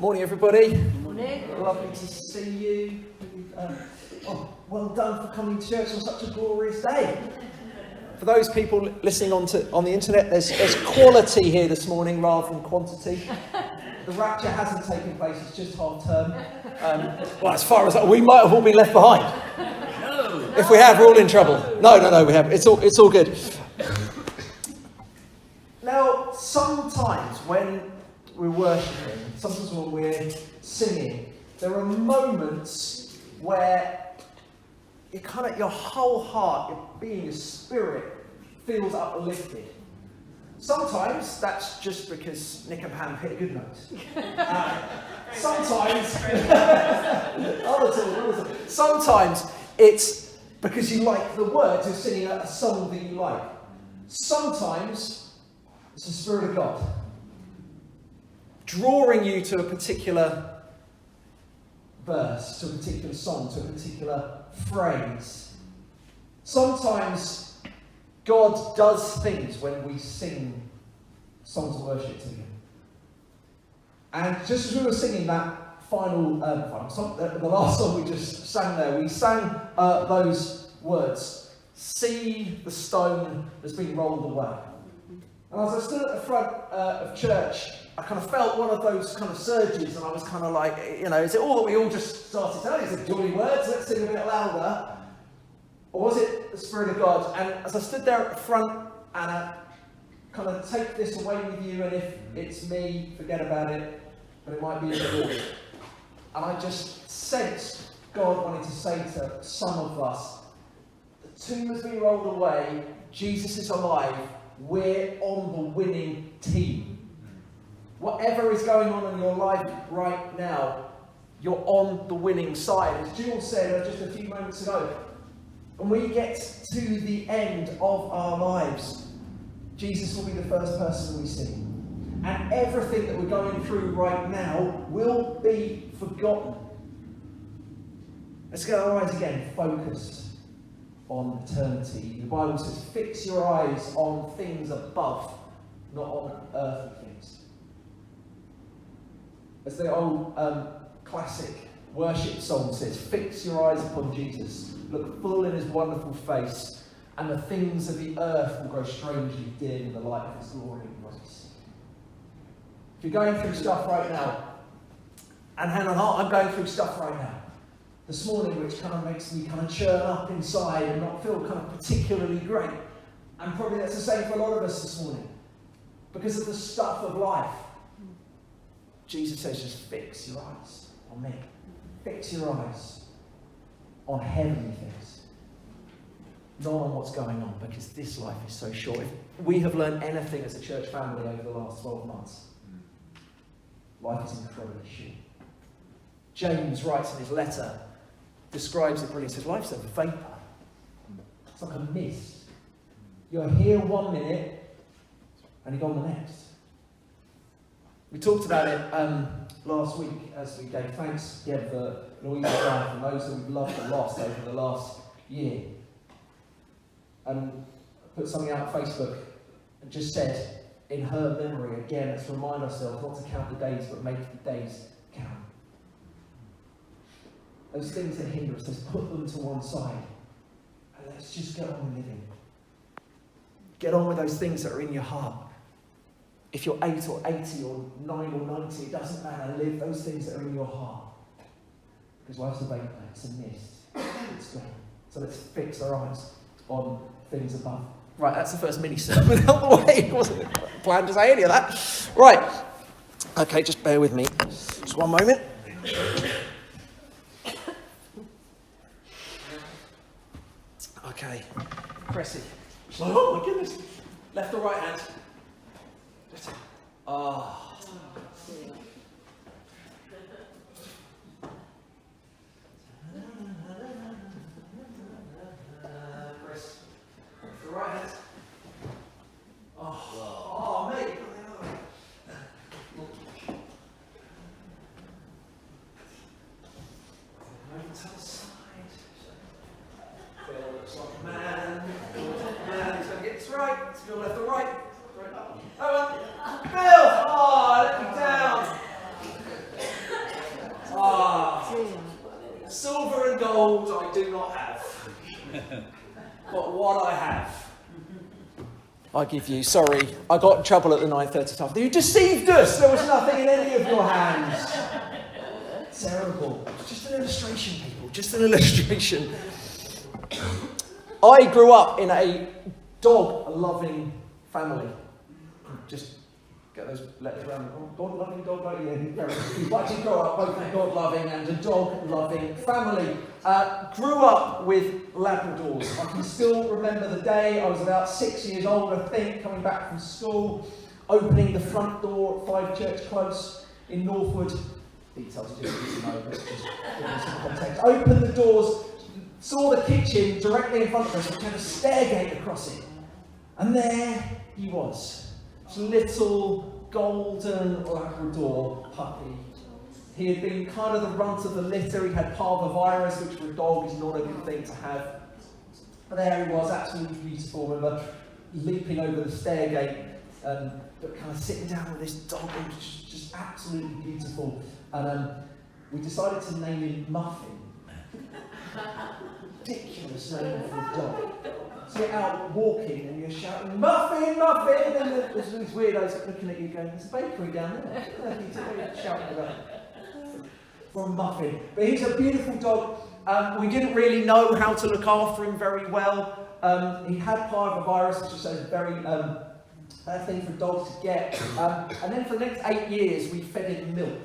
Morning, everybody. Morning. Lovely to see you. Well done for coming to church on such a glorious day. For those people listening on the internet, there's quality here this morning rather than quantity. The rapture hasn't taken place; it's just half term. Well, as far as we might have all been left behind. If we have, we're all in trouble. No, we haven't. It's all good. Now, sometimes when we're worshipping, sometimes when we're singing, there are moments where your whole heart, your being, your spirit feels uplifted. Sometimes that's just because Nick and Pam hit a good note. Sometimes it's because you like the words, you're singing a song that you like. Sometimes it's the Spirit of God drawing you to a particular verse, to a particular song, to a particular phrase. Sometimes God does things when we sing songs of worship to Him. And just as we were singing that final song, the last song we just sang there, we sang those words, "See the stone that's been rolled away." And as I stood at the front of church, I kind of felt one of those kind of surges, and I was kind of like, is it all that we all just started telling? Is it jolly words? Let's sing a bit louder. Or was it the Spirit of God? And as I stood there at the front, and I kind of take this away with you, and if it's me, forget about it, but it might be a bit awkward. And I just sensed God wanting to say to some of us, the tomb has been rolled away, Jesus is alive, we're on the winning team. Whatever is going on in your life right now, you're on the winning side. As Jules said just a few moments ago, when we get to the end of our lives, Jesus will be the first person we see. And everything that we're going through right now will be forgotten. Let's get our eyes again focused on eternity. The Bible says, fix your eyes on things above, not on earthly things. As the old classic worship song says, fix your eyes upon Jesus, look full in his wonderful face, and the things of the earth will grow strangely dim in the light of his glory and grace. If you're going through stuff right now, and hand on heart, I'm going through stuff right now, this morning, which kind of makes me kind of churn up inside and not feel kind of particularly great. And probably that's the same for a lot of us this morning. Because of the stuff of life. Jesus says, just fix your eyes on me. Fix your eyes on heavenly things. Not on what's going on, because this life is so short. If we have learned anything as a church family over the last 12 months, life is incredibly short. James writes in his letter, describes it brilliantly. He says, life's a vapour. It's like a mist. You're here 1 minute, and you're gone the next. We talked about it last week as we gave thanks for Louisa Brown, for those that we've loved and lost over the last year. And I put something out on Facebook and just said, in her memory, again, let's remind ourselves not to count the days, but make the days count. Those things that hinder us, let's put them to one side. And let's just get on living. Get on with those things that are in your heart. If you're 8 or 80 or 9 or 90, it doesn't matter. Live those things that are in your heart. Because life's a vapour, it's a mist. It's gone. So let's fix our eyes on things above. Right, that's the first mini-sermon out the way. It wasn't planned to say any of that. Right. Okay, just bear with me. Just one moment. Okay. Cressy. Oh my goodness. Left or right hand? Oh. Press the right hand. Oh, mate. Over to the side. Phil looks like a man. He's going to get this right. Phil left or right. Right up. Oh, Phil! Oh! do not have. But what I have, I give you. Sorry, I got in trouble at the 9:30 time. You deceived us. There was nothing in any of your hands. Terrible. Just an illustration, people. Just an illustration. I grew up in a dog-loving family. Just get those letters around. Oh, dog-loving, dog-loving. Yeah, you actually grow up both a dog-loving and a dog-loving family. Grew up with Labradors. I can still remember the day. I was about 6 years old, I think, coming back from school, opening the front door at 5 Church Close in Northwood. Details you didn't need to know, but just give me some context. Opened the doors, saw the kitchen directly in front of us, which had a stairgate across it. And there he was, this little golden Labrador puppy. He had been kind of the runt of the litter. He had parvovirus, which for a dog is not a good thing to have. But there he was, absolutely beautiful. I remember leaping over the stairgate, but kind of sitting down with this dog. It was just absolutely beautiful. And we decided to name him Muffin. Ridiculous name for a dog. So you're out walking and you're shouting, Muffin, Muffin! And there's these weirdos looking at you going, there's a bakery down there. You're shouting about for a Muffin. But he's a beautiful dog. We didn't really know how to look after him very well. He had parvovirus, which is a very bad thing for dogs to get. And then for the next 8 years, we fed him milk.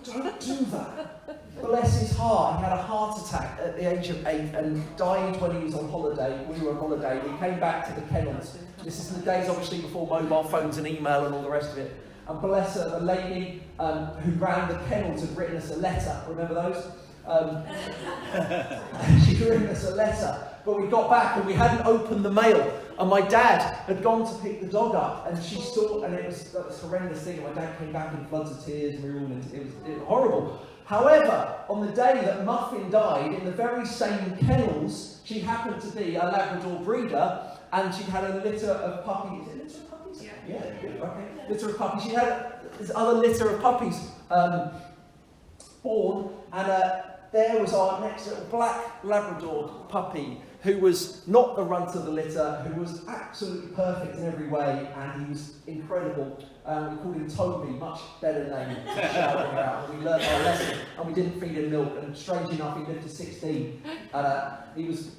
Don't do that. Bless his heart. He had a heart attack at the age of 8 and died when he was on holiday. We were on holiday. We came back to the kennels. This is the days, obviously, before mobile phones and email and all the rest of it. And bless her, the lady who ran the kennels had written us a letter. Remember those? She'd written us a letter. But we got back and we hadn't opened the mail. And my dad had gone to pick the dog up, and she saw, and it was a horrendous thing. My dad came back in floods of tears, and we were all it was horrible. However, on the day that Muffin died, in the very same kennels, she happened to be a Labrador breeder, and she had a litter of puppies. Is it litter of puppies? Yeah, good, okay. Litter of puppies. She had this other litter of puppies born, and there was our next little black Labrador puppy, who was not the runt of the litter, who was absolutely perfect in every way, and he was incredible. We called him Toby, much better name to shout about. And we learned our lesson, and we didn't feed him milk, and strangely enough, he lived to 16. He was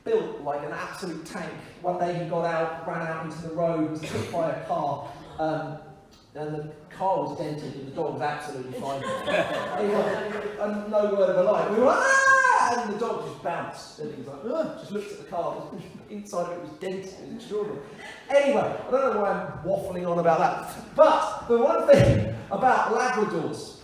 built like an absolute tank. One day he got out, ran out into the road, was hit by a car, and the car was dented, and the dog was absolutely fine. And no word of a lie. We were, and the dog just bounced, and he was like, just looked at the car. Inside of it was dented. It was extraordinary. Anyway, I don't know why I'm waffling on about that. But the one thing about Labradors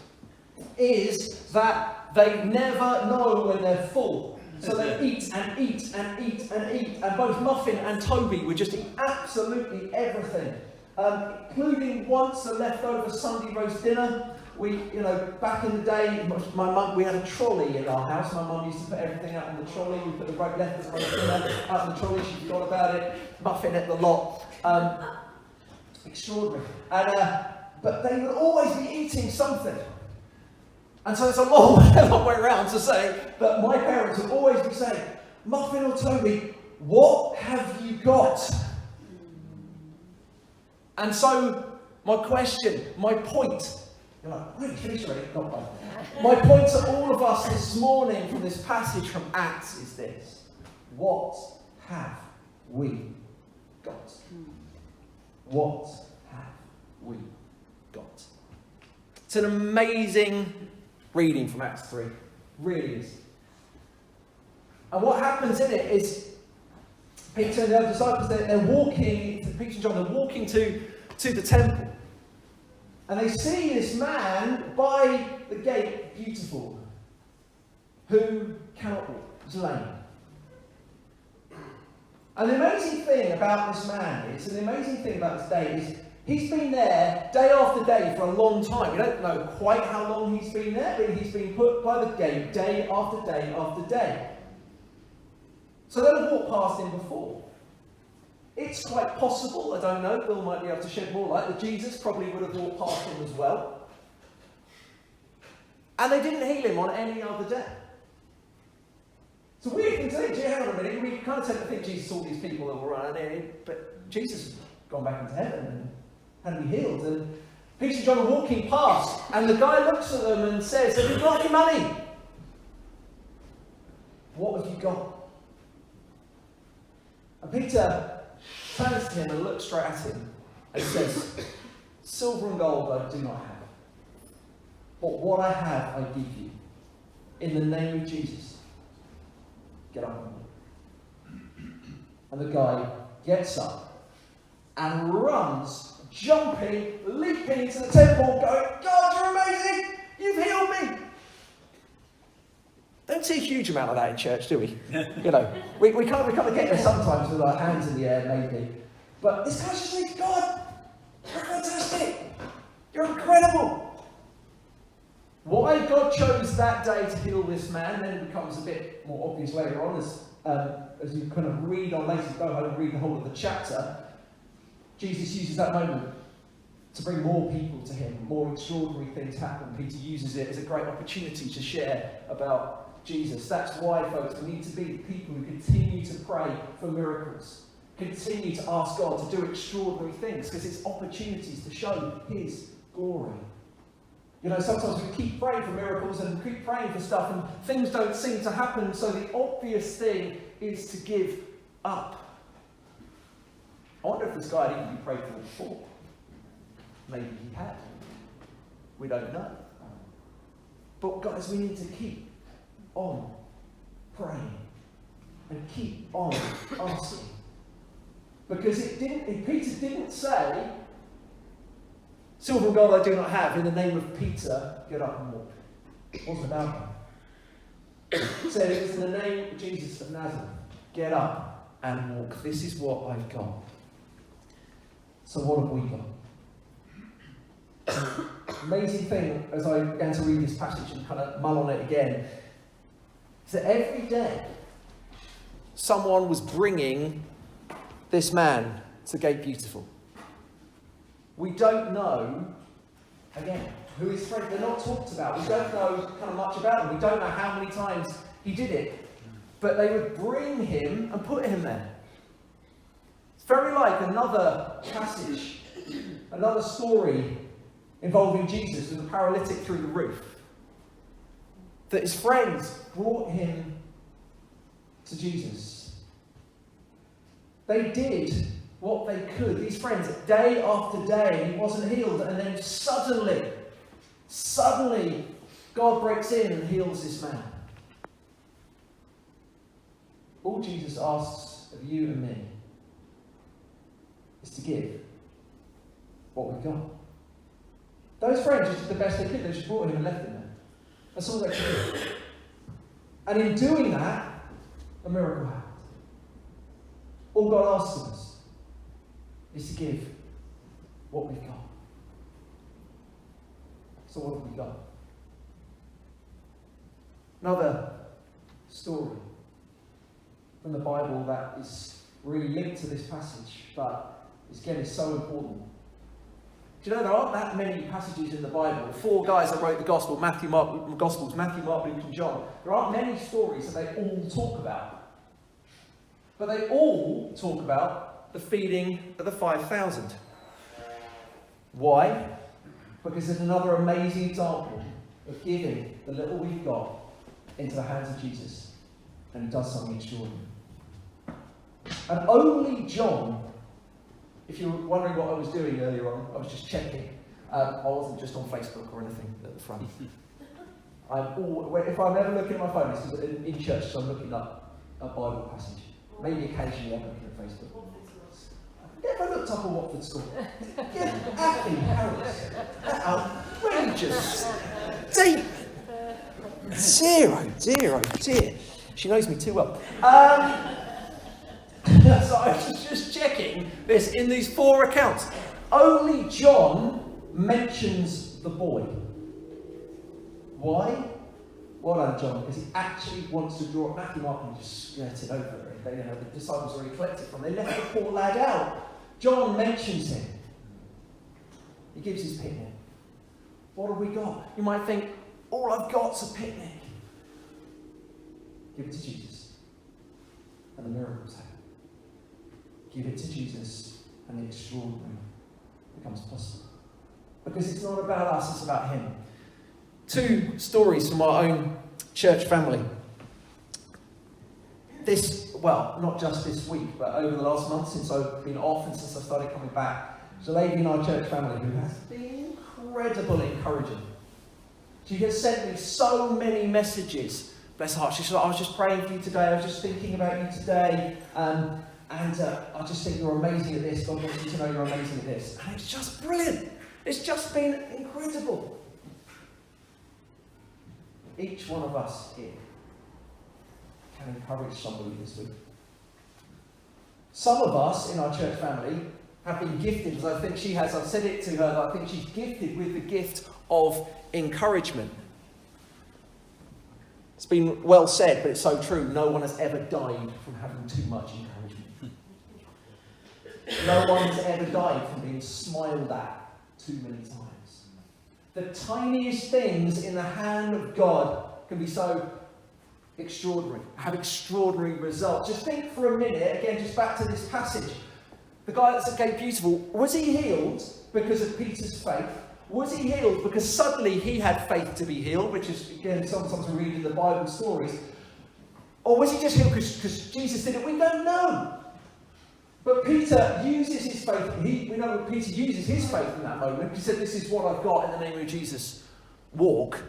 is that they never know when they're full. So they eat and eat and eat and eat. And both Muffin and Toby would just eat absolutely everything. Including once a leftover Sunday roast dinner. We, back in the day, my mum, we had a trolley in our house. My mum used to put everything out on the trolley. We put the leftover roast dinner out on the trolley. She forgot about it. Muffin at the lot. Extraordinary. But they would always be eating something. And so it's a long way around to say that my parents would always be saying, Muffin or Toby, what have you got? And so, my question, my point, you're like, really, finish already? Not one. My point to all of us this morning from this passage from Acts is this. What have we got? What have we got? It's an amazing reading from Acts 3. Really is. And what happens in it is Peter and the other disciples, they're walking, Peter and John, they're walking to the temple. And they see this man by the gate, beautiful, who cannot walk, is lame. And the amazing thing about this man is, and the amazing thing about this day is, he's been there day after day for a long time. We don't know quite how long he's been there, but he's been put by the gate day after day after day. So they'll have walked past him before. It's quite possible, I don't know, Bill might be able to shed more light, that Jesus probably would have walked past him as well. And they didn't heal him on any other day. It's a weird thing to think. Hang on a minute. We kind of tend to think Jesus saw these people that were around there, but Jesus had gone back into heaven and had been healed. And Peter and John are walking past, and the guy looks at them and says, "Have you got any money? What have you got?" And Peter turns to him and looks straight at him and says, "Silver and gold I do not have, but what I have I give you. In the name of Jesus, get up and walk." And the guy gets up and runs, jumping, leaping into the temple, going, "God, you're amazing! You've healed me!" Don't see a huge amount of that in church, do we? You know, we kind of get there sometimes with our hands in the air, maybe. But this guy just thinks, "God, you're fantastic! You're incredible!" Why God chose that day to heal this man then becomes a bit more obvious later on, as you kind of read on later, go home and read the whole of the chapter. Jesus uses that moment to bring more people to him. More extraordinary things happen. Peter uses it as a great opportunity to share about Jesus. That's why, folks, we need to be people who continue to pray for miracles. Continue to ask God to do extraordinary things, because it's opportunities to show his glory. You know, sometimes we keep praying for miracles and keep praying for stuff and things don't seem to happen, so the obvious thing is to give up. I wonder if this guy had even been prayed for before. Maybe he had. We don't know. But guys, we need to keep on praying and keep on asking. Because Peter didn't say, "Silver and gold I do not have, in the name of Peter, get up and walk." It wasn't about him. It said it was in the name of Jesus of Nazareth, get up and walk. This is what I've got. So what have we got? Amazing thing, as I began to read this passage and kind of mull on it again, is that every day someone was bringing this man to Gate Beautiful. We don't know, again, who his friends, they're not talked about. We don't know kind of much about him. We don't know how many times he did it. But they would bring him and put him there. It's very like another passage, another story involving Jesus with the paralytic through the roof. That his friends brought him to Jesus. They did what they could. These friends, day after day, he wasn't healed. And then suddenly, God breaks in and heals this man. All Jesus asks of you and me is to give what we've got. Those friends just did the best they could. They just brought him and left him there. That's all they could do. And in doing that, a miracle happened. All God asks of us is to give what we've got. So what have we got? Another story from the Bible that is really linked to this passage, but again is so important. Do you know there aren't that many passages in the Bible? The four guys that wrote the Gospels, Matthew, Mark, Luke, and John. There aren't many stories that they all talk about. But they all talk about the feeding of the 5,000. Why? Because it's another amazing example of giving the little we've got into the hands of Jesus. And he does something extraordinary. And only John, if you're wondering what I was doing earlier on, I was just checking. I wasn't just on Facebook or anything at the front. If I'm ever looking at my phone, it's because in church, so I'm looking up a Bible passage. Maybe occasionally I'm looking at Facebook. Never looked up a Watford score. Yeah, Athley Harris. Outrageous. Deep. 0-0. She knows me too well. So I was just checking this in these four accounts. Only John mentions the boy. Why? Well done, John, because he actually wants to draw it. Matthew, Mark, and just skirted over it. The disciples already collected from. They left the poor lad out. John mentions him. He gives his picnic. What have we got? You might think, all I've got's a picnic. Give it to Jesus. and the miracles happen. Give it to Jesus and the extraordinary becomes possible. Because it's not about us, it's about him. 2 stories from our own church family. Not just this week, but over the last month since I've been off and since I started coming back, there's a lady in our church family who has been incredibly encouraging. She has sent me so many messages. Bless her heart. She said, I was just praying for you today. I was just thinking about you today. And I just think you're amazing at this. God wants you to know you're amazing at this. And it's just brilliant. It's just been incredible. Each one of us here can encourage somebody this week. Some of us in our church family have been gifted, as I think she has. I've said it to her, that I think she's gifted with the gift of encouragement. It's been well said, but it's so true. No one has ever died from having too much encouragement. No one has ever died from being smiled at too many times. The tiniest things in the hand of God can be so extraordinary, have extraordinary results. Just think for a minute, again, just back to this passage. The guy that's at Gate Beautiful, was he healed because of Peter's faith? Was he healed because suddenly he had faith to be healed, which is, again, sometimes we read in the Bible stories? Or was he just healed because Jesus did it? We don't know. But Peter uses his faith. We know that Peter uses his faith in that moment. He said, this is what I've got in the name of Jesus. Walk.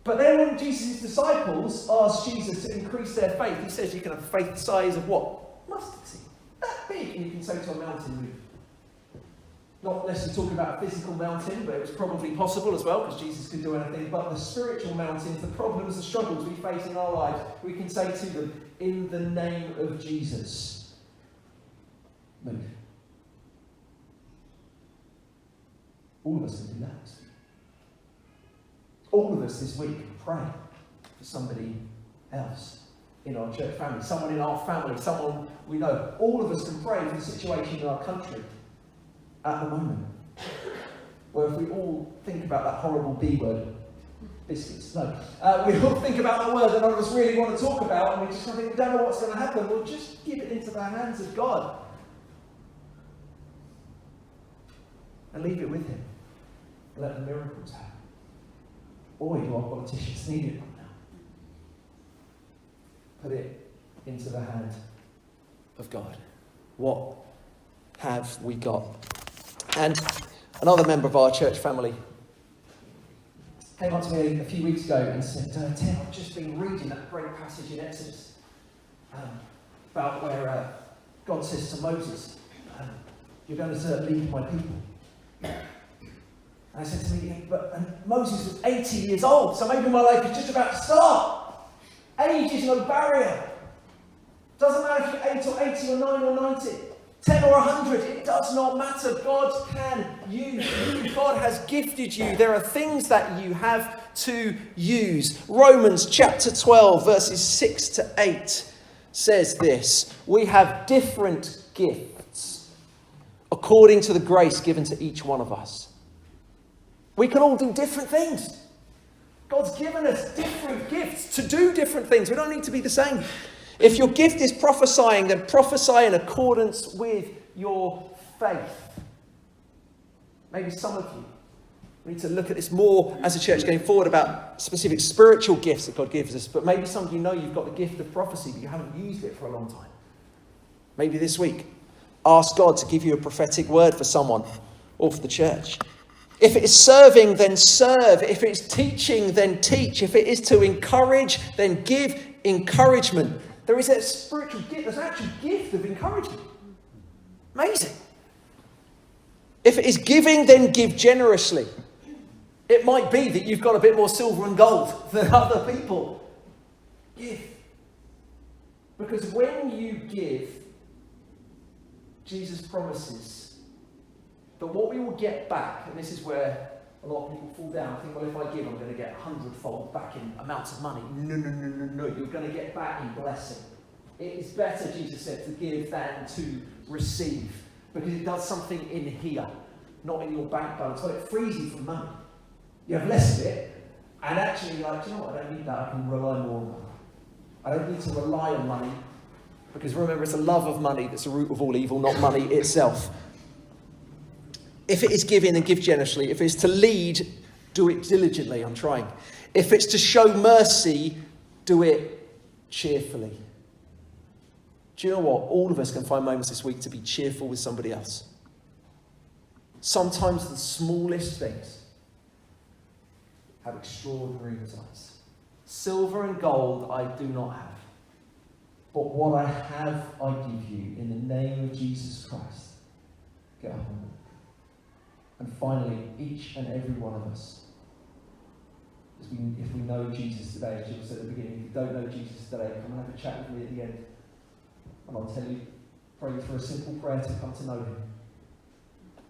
But then when Jesus' disciples asked Jesus to increase their faith, he says you can have faith the size of what? Mustard seed. That big. And you can say to a mountain, move. Not necessarily talking about a physical mountain, but it was probably possible as well, because Jesus could do anything. But the spiritual mountains, the problems, the struggles we face in our lives, we can say to them, in the name of Jesus, move. All of us can do that. All of us this week can pray for somebody else in our church family, someone in our family, someone we know. All of us can pray for the situation in our country at the moment. Or if we all think about that horrible B word, biscuits, no. We all think about the word that none of us really want to talk about, and we just think, we don't know what's going to happen. We'll just give it into the hands of God. And leave it with him. Let the miracles happen. Boy, do our politicians need it right now. Put it into the hand of God. What have we got? And another member of our church family came up to me a few weeks ago and said, Tim, I've just been reading that great passage in Exodus about where God says to Moses, you're going to lead my people. And I said to me, but Moses was 80 years old, so maybe my life is just about to start. Age is no barrier. Doesn't matter if you're 8 or 80 or 9 or 90, 10 or 100, it does not matter. God can use you. God has gifted you. There are things that you have to use. Romans chapter 12, verses 6 to 8 says this: we have different gifts according to the grace given to each one of us. We can all do different things. God's given us different gifts to do different things. We don't need to be the same. If your gift is prophesying, then prophesy in accordance with your faith. Maybe some of you need to look at this more as a church going forward about specific spiritual gifts that God gives us. But maybe some of you know you've got the gift of prophecy, but you haven't used it for a long time. Maybe this week, ask God to give you a prophetic word for someone or for the church. If it is serving, then serve. If it's teaching, then teach. If it is to encourage, then give encouragement. There is a spiritual gift. There's an actual gift of encouragement. Amazing. If it is giving, then give generously. It might be that you've got a bit more silver and gold than other people. Give. Because when you give, Jesus promises that what we will get back, and this is where a lot of people fall down, think, well, if I give, I'm going to get 100-fold back in amounts of money. No. You're going to get back in blessing. It is better, Jesus said, to give than to receive, because it does something in here, not in your bank balance. But it frees you from money. You have less of it, and actually you're like, do you know what? I don't need that. I can rely more on money. I don't need to rely on money. Because remember, it's a love of money that's the root of all evil, not money itself. If it is giving, then give generously. If it's to lead, do it diligently. I'm trying. If it's to show mercy, do it cheerfully. Do you know what? All of us can find moments this week to be cheerful with somebody else. Sometimes the smallest things have extraordinary results. Silver and gold I do not have. But what I have, I give you in the name of Jesus Christ. Get up on it. And finally, each and every one of us, if we know Jesus today, as Jill said at the beginning, if you don't know Jesus today, come and have a chat with me at the end. And I'll tell you, pray for a simple prayer to come to know him.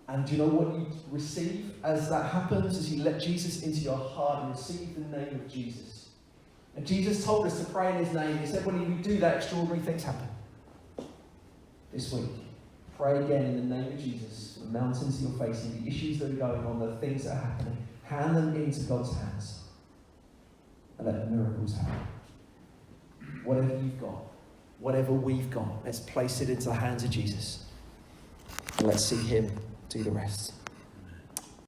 And do you know what you receive as that happens? As you let Jesus into your heart and receive the name of Jesus. And Jesus told us to pray in his name. He said when you do that, extraordinary things happen. This week, pray again in the name of Jesus. The mountains you're facing, the issues that are going on, the things that are happening. Hand them into God's hands. And let the miracles happen. Whatever you've got, whatever we've got, let's place it into the hands of Jesus. And let's see him do the rest.